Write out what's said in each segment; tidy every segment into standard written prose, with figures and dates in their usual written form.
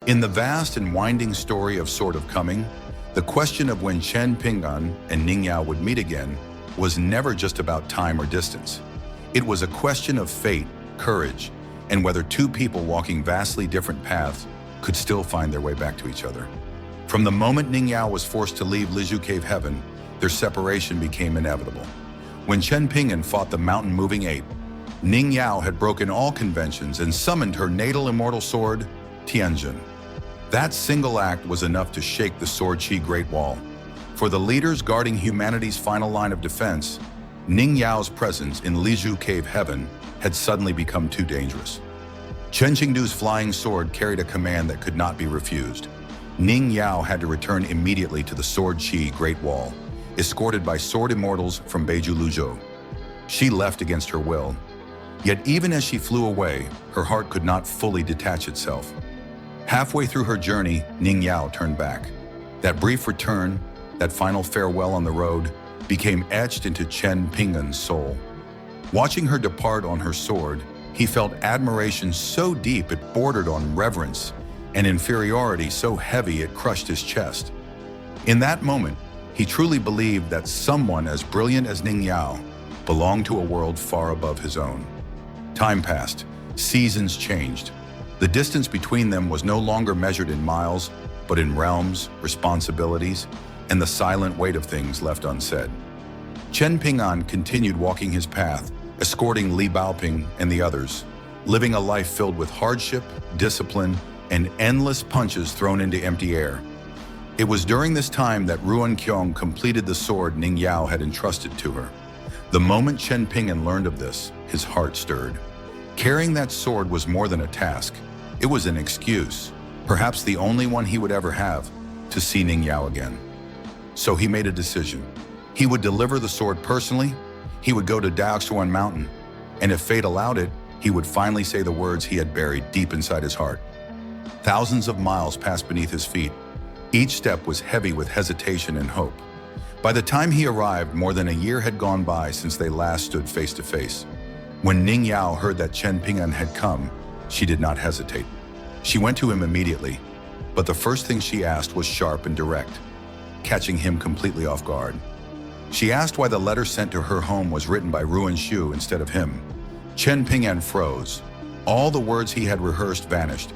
In the vast and winding story of Sword of Coming, the question of when Chen Ping'an and Ning Yao would meet again was never just about time or distance. It was a question of fate, courage, and whether two people walking vastly different paths could still find their way back to each other. From the moment Ning Yao was forced to leave Liju Cave Heaven, their separation became inevitable. When Chen Ping'an fought the mountain-moving ape, Ning Yao had broken all conventions and summoned her natal immortal sword, Tianjin. That single act was enough to shake the Sword Qi Great Wall. For the leaders guarding humanity's final line of defense, Ning Yao's presence in Liju Cave Heaven had suddenly become too dangerous. Chen Qingdu's flying sword carried a command that could not be refused. Ning Yao had to return immediately to the Sword Qi Great Wall, escorted by sword immortals from Beiju Luzhou. She left against her will. Yet even as she flew away, her heart could not fully detach itself. Halfway through her journey, Ning Yao turned back. That brief return, that final farewell on the road, became etched into Chen Ping'an's soul. Watching her depart on her sword, he felt admiration so deep it bordered on reverence, and inferiority so heavy it crushed his chest. In that moment, he truly believed that someone as brilliant as Ning Yao belonged to a world far above his own. Time passed, seasons changed. The distance between them was no longer measured in miles, but in realms, responsibilities, and the silent weight of things left unsaid. Chen Ping'an continued walking his path, escorting Li Baoping and the others, living a life filled with hardship, discipline, and endless punches thrown into empty air. It was during this time that Ruan Qiong completed the sword Ning Yao had entrusted to her. The moment Chen Ping'an learned of this, his heart stirred. Carrying that sword was more than a task. It was an excuse, perhaps the only one he would ever have, to see Ning Yao again. So he made a decision. He would deliver the sword personally, he would go to Daoxuan Mountain, and if fate allowed it, he would finally say the words he had buried deep inside his heart. Thousands of miles passed beneath his feet. Each step was heavy with hesitation and hope. By the time he arrived, more than a year had gone by since they last stood face to face. When Ning Yao heard that Chen Ping'an had come, she did not hesitate. She went to him immediately, but the first thing she asked was sharp and direct, catching him completely off guard. She asked why the letter sent to her home was written by Ruan Xu instead of him. Chen Ping'an froze. All the words he had rehearsed vanished.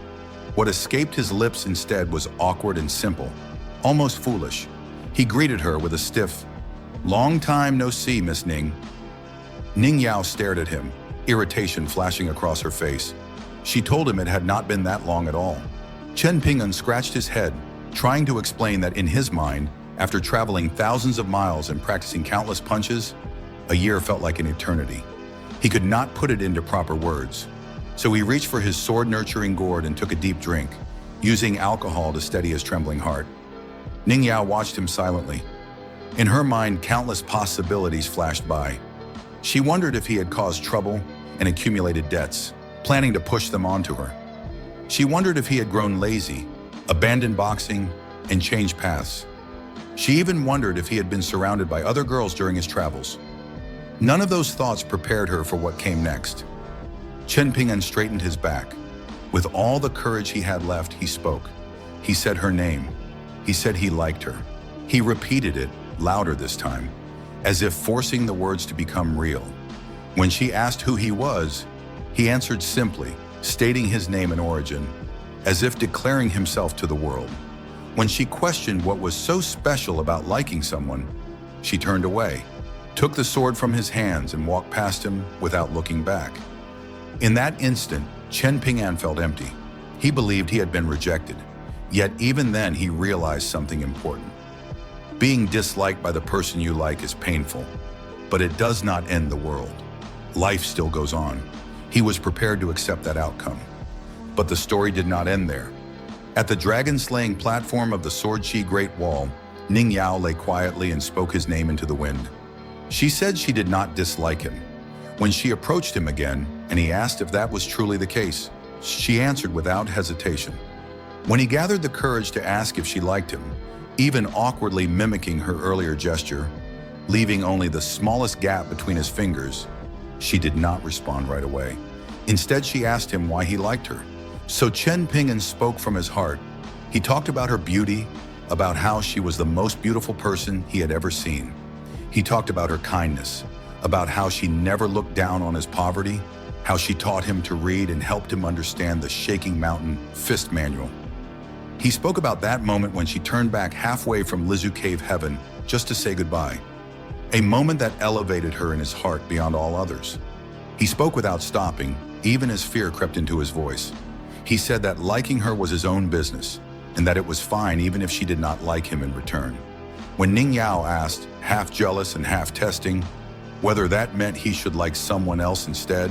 What escaped his lips instead was awkward and simple, almost foolish. He greeted her with a stiff, "Long time no see, Miss Ning." Ning Yao stared at him, irritation flashing across her face. She told him it had not been that long at all. Chen Ping'an scratched his head, trying to explain that in his mind, after traveling thousands of miles and practicing countless punches, a year felt like an eternity. He could not put it into proper words. So he reached for his sword-nurturing gourd and took a deep drink, using alcohol to steady his trembling heart. Ning Yao watched him silently. In her mind, countless possibilities flashed by. She wondered if he had caused trouble and accumulated debts, planning to push them onto her. She wondered if he had grown lazy, abandoned boxing, and changed paths. She even wondered if he had been surrounded by other girls during his travels. None of those thoughts prepared her for what came next. Chen Ping'an straightened his back. With all the courage he had left, he spoke. He said her name. He said he liked her. He repeated it, louder this time, as if forcing the words to become real. When she asked who he was, he answered simply, stating his name and origin, as if declaring himself to the world. When she questioned what was so special about liking someone, she turned away, took the sword from his hands and walked past him without looking back. In that instant, Chen Ping'an felt empty. He believed he had been rejected, yet even then he realized something important. Being disliked by the person you like is painful, but it does not end the world. Life still goes on. He was prepared to accept that outcome. But the story did not end there. At the dragon-slaying platform of the Sword Qi Great Wall, Ning Yao lay quietly and spoke his name into the wind. She said she did not dislike him. When she approached him again, and he asked if that was truly the case, she answered without hesitation. When he gathered the courage to ask if she liked him, even awkwardly mimicking her earlier gesture, leaving only the smallest gap between his fingers, she did not respond right away. Instead, she asked him why he liked her. So Chen Ping'an spoke from his heart. He talked about her beauty, about how she was the most beautiful person he had ever seen. He talked about her kindness, about how she never looked down on his poverty, how she taught him to read and helped him understand the shaking mountain fist manual. He spoke about that moment when she turned back halfway from Lizu Cave heaven just to say goodbye, a moment that elevated her in his heart beyond all others. He spoke without stopping, even as fear crept into his voice. He said that liking her was his own business, and that it was fine even if she did not like him in return. When Ning Yao asked, half jealous and half testing, whether that meant he should like someone else instead,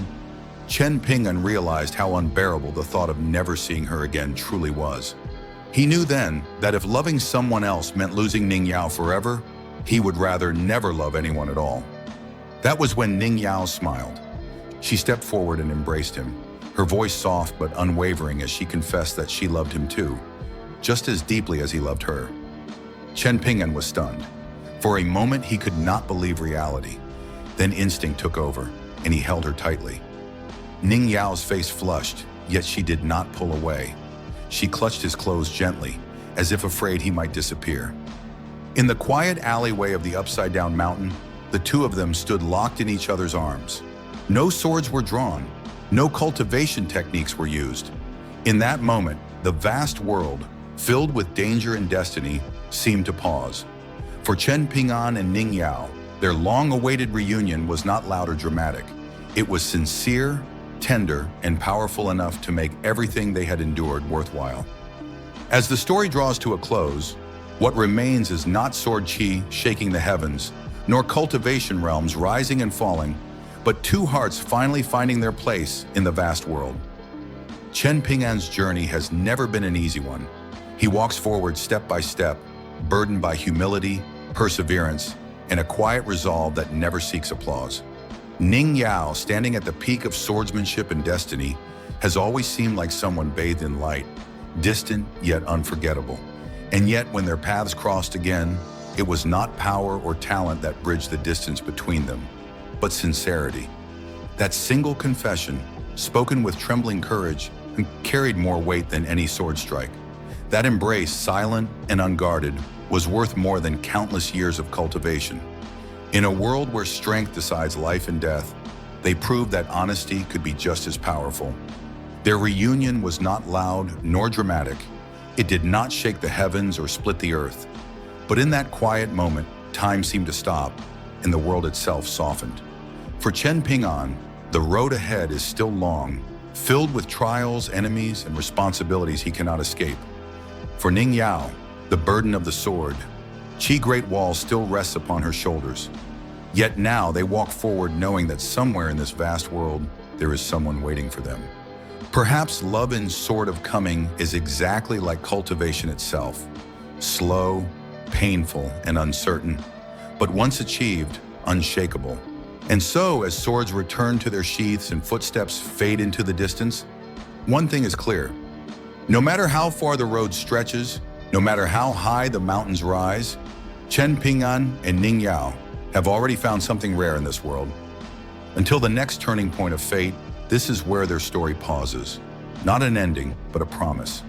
Chen Ping'an realized how unbearable the thought of never seeing her again truly was. He knew then that if loving someone else meant losing Ning Yao forever, he would rather never love anyone at all. That was when Ning Yao smiled. She stepped forward and embraced him, her voice soft but unwavering as she confessed that she loved him too, just as deeply as he loved her. Chen Ping'an was stunned. For a moment, he could not believe reality. Then instinct took over, and he held her tightly. Ning Yao's face flushed, yet she did not pull away. She clutched his clothes gently, as if afraid he might disappear. In the quiet alleyway of the upside-down mountain, the two of them stood locked in each other's arms. No swords were drawn, no cultivation techniques were used. In that moment, the vast world, filled with danger and destiny, seemed to pause. For Chen Ping'an and Ning Yao, their long-awaited reunion was not loud or dramatic. It was sincere, tender, and powerful enough to make everything they had endured worthwhile. As the story draws to a close, what remains is not sword chi shaking the heavens, nor cultivation realms rising and falling, but two hearts finally finding their place in the vast world. Chen Ping'an's journey has never been an easy one. He walks forward step by step, burdened by humility, perseverance, and a quiet resolve that never seeks applause. Ning Yao, standing at the peak of swordsmanship and destiny, has always seemed like someone bathed in light, distant yet unforgettable. And yet, when their paths crossed again, it was not power or talent that bridged the distance between them, but sincerity. That single confession, spoken with trembling courage, carried more weight than any sword strike. That embrace, silent and unguarded, was worth more than countless years of cultivation. In a world where strength decides life and death, they proved that honesty could be just as powerful. Their reunion was not loud nor dramatic. It did not shake the heavens or split the earth. But in that quiet moment, time seemed to stop, and the world itself softened. For Chen Ping'an, the road ahead is still long, filled with trials, enemies, and responsibilities he cannot escape. For Ning Yao, the burden of the sword, Qi Great Wall still rests upon her shoulders. Yet now they walk forward knowing that somewhere in this vast world, there is someone waiting for them. Perhaps love in Sword of Coming is exactly like cultivation itself, slow, painful, and uncertain, but once achieved, unshakable. And so, as swords return to their sheaths and footsteps fade into the distance, one thing is clear. No matter how far the road stretches, no matter how high the mountains rise, Chen Ping'an and Ning Yao have already found something rare in this world. Until the next turning point of fate, this is where their story pauses. Not an ending, but a promise.